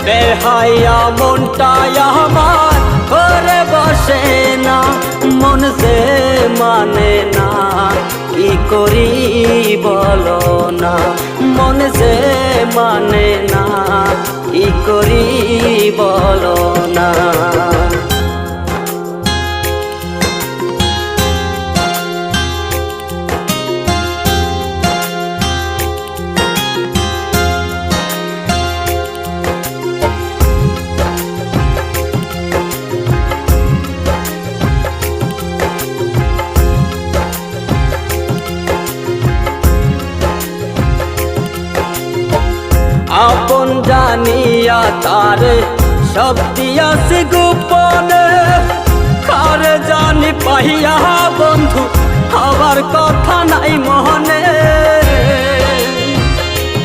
বেহায়া মনটাই আমার ঘরে বসে না, মন যে মানে না, কি করি বলো না, মন যে মানে না, কি করি বলো না। আপন জানিয়া তারে সব দিয়াছি গোপনে, কারে জানি পাইয়া বন্ধু হবার কথা নাই মনে।